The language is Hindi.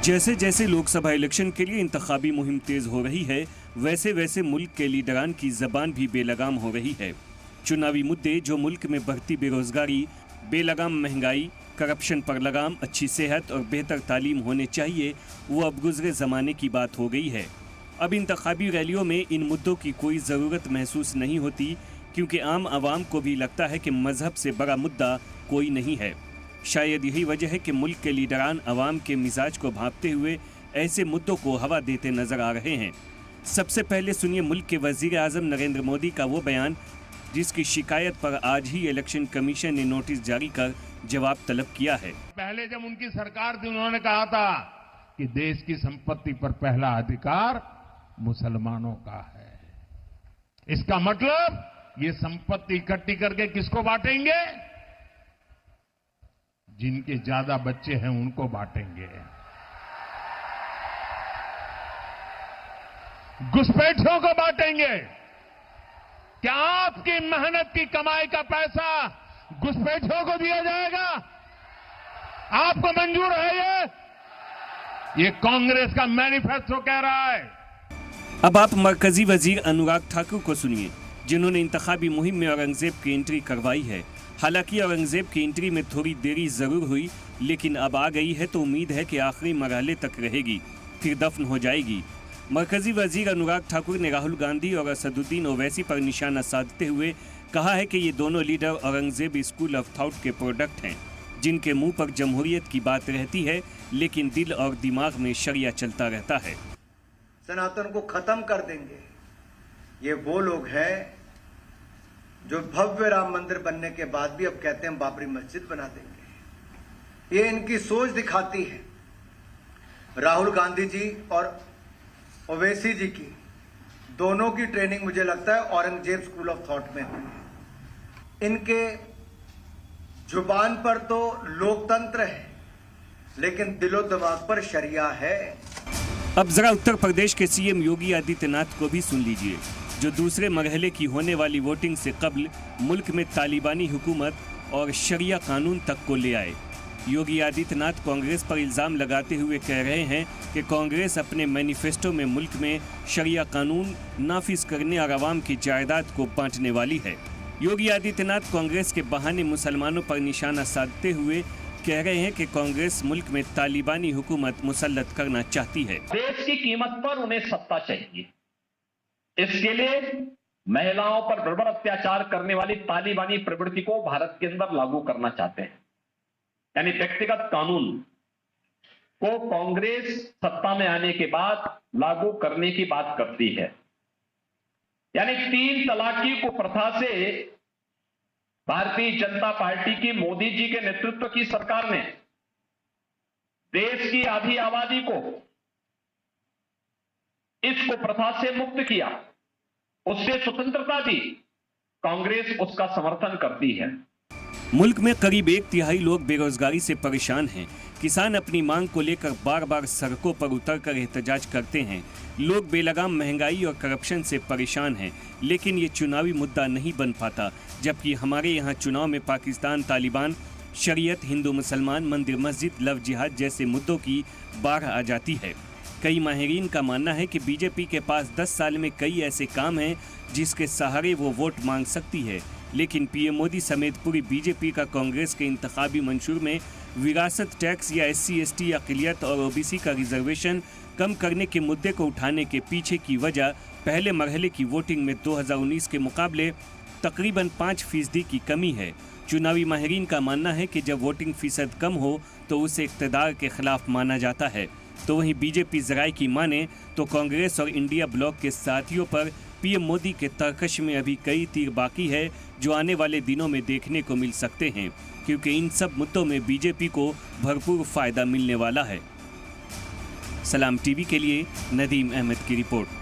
जैसे जैसे लोकसभा इलेक्शन के लिए इंतखाबी मुहिम तेज हो रही है, वैसे वैसे मुल्क के लीडरान की जबान भी बेलगाम हो रही है। चुनावी मुद्दे जो मुल्क में बढ़ती बेरोजगारी, बेलगाम महंगाई, करप्शन पर लगाम, अच्छी सेहत और बेहतर तालीम होने चाहिए, वो अब गुजरे ज़माने की बात हो गई है। अब इंतखाबी रैलियों में इन मुद्दों की कोई ज़रूरत महसूस नहीं होती, क्योंकि आम आवाम को भी लगता है कि मजहब से बड़ा मुद्दा कोई नहीं है। शायद यही वजह है कि मुल्क के लीडरान अवाम के मिजाज को भांपते हुए ऐसे मुद्दों को हवा देते नजर आ रहे हैं। सबसे पहले सुनिए मुल्क के वजीर आजम नरेंद्र मोदी का वो बयान जिसकी शिकायत पर आज ही इलेक्शन कमीशन ने नोटिस जारी कर जवाब तलब किया है। पहले जब उनकी सरकार थी, उन्होंने कहा था कि देश की संपत्ति पर पहला अधिकार मुसलमानों का है। इसका मतलब ये संपत्ति इकट्ठी करके किसको बांटेंगे? जिनके ज्यादा बच्चे हैं उनको बांटेंगे। घुसपैठियों को बांटेंगे। क्या आपकी मेहनत की कमाई का पैसा घुसपैठियों को दिया जाएगा? आपको मंजूर है? ये कांग्रेस का मैनिफेस्टो कह रहा है। अब आप मरकजी वजीर अनुराग ठाकुर को सुनिए, जिन्होंने इंतखाबी मुहिम में औरंगजेब की एंट्री करवाई है। हालांकि औरंगजेब की एंट्री में थोड़ी देरी जरूर हुई, लेकिन अब आ गई है तो उम्मीद है कि आखिरी मरहले तक रहेगी, फिर दफन हो जाएगी। मरकजी वजीर अनुराग ठाकुर ने राहुल गांधी और असदुद्दीन ओवैसी पर निशाना साधते हुए कहा है कि ये दोनों leader Aurangzeb school of thought के प्रोडक्ट हैं, जिनके मुंह पर जमहूरियत की बात रहती है, लेकिन दिल और दिमाग में शरिया चलता रहता है। सनातन को खत्म कर देंगे, ये वो लोग हैं जो भव्य राम मंदिर बनने के बाद भी अब कहते हैं बाबरी मस्जिद बना देंगे। ये इनकी सोच दिखाती है। राहुल गांधी जी और ओवैसी जी की दोनों की ट्रेनिंग मुझे लगता है औरंगजेब स्कूल ऑफ थॉट में हुई है। इनके जुबान पर तो लोकतंत्र है, लेकिन दिलो दिमाग पर शरिया है। अब जरा उत्तर प्रदेश के सीएम योगी आदित्यनाथ को भी सुन लीजिए, जो दूसरे मरहले की होने वाली वोटिंग से कबल मुल्क में तालिबानी हुकूमत और शरिया कानून तक को ले आए। योगी आदित्यनाथ कांग्रेस पर इल्ज़ाम लगाते हुए कह रहे हैं कि कांग्रेस अपने मैनिफेस्टो में मुल्क में शरिया कानून नाफिज करने और आवाम की जायदाद को बांटने वाली है। योगी आदित्यनाथ कांग्रेस के बहाने मुसलमानों पर निशाना साधते हुए कह रहे हैं कि कांग्रेस मुल्क में तालिबानी हुकूमत मुसल्लत करना चाहती है। देश की कीमत पर उन्हें सत्ता चाहिए, इसके लिए महिलाओं पर बर्बर अत्याचार करने वाली तालिबानी प्रवृत्ति को भारत के अंदर लागू करना चाहते हैं। यानी व्यक्तिगत कानून को कांग्रेस सत्ता में आने के बाद लागू करने की बात करती है। यानी 3 तलाकी को प्रथा से भारतीय जनता पार्टी की मोदी जी के नेतृत्व की सरकार ने देश की आधी आबादी को इसको प्रथा से मुक्त किया, उससे स्वतंत्रता दी। कांग्रेस उसका समर्थन करती है। मुल्क में करीब 1/3 लोग बेरोजगारी से परेशान हैं। किसान अपनी मांग को लेकर बार बार सड़कों पर उतरकर एहतजाज करते हैं। लोग बेलगाम महंगाई और करप्शन से परेशान हैं, लेकिन ये चुनावी मुद्दा नहीं बन पाता। जबकि हमारे यहाँ चुनाव में पाकिस्तान, तालिबान, शरीयत, हिंदू मुसलमान, मंदिर मस्जिद, लव जिहाद जैसे मुद्दों की बाढ़ आ जाती है। कई माहिरीन का मानना है कि बीजेपी के पास 10 साल में कई ऐसे काम हैं जिसके सहारे वो वोट मांग सकती है, लेकिन पीएम मोदी समेत पूरी बीजेपी का कांग्रेस के इंतखाबी मंशूर में विरासत टैक्स या SC/ST अक़लियत और OBC का रिजर्वेशन कम करने के मुद्दे को उठाने के पीछे की वजह पहले मरहले की वोटिंग में 2019 के मुकाबले तकरीबन 5% की कमी है। चुनावी माहिरीन का मानना है कि जब वोटिंग फीसद कम हो तो उसे इक़्तिदार के खिलाफ माना जाता है। तो वहीं बीजेपी ज़राए की माने तो कांग्रेस और इंडिया ब्लॉक के साथियों पर पीएम मोदी के तरकश में अभी कई तीर बाकी है, जो आने वाले दिनों में देखने को मिल सकते हैं, क्योंकि इन सब मुद्दों में बीजेपी को भरपूर फायदा मिलने वाला है। सलाम टीवी के लिए नदीम अहमद की रिपोर्ट।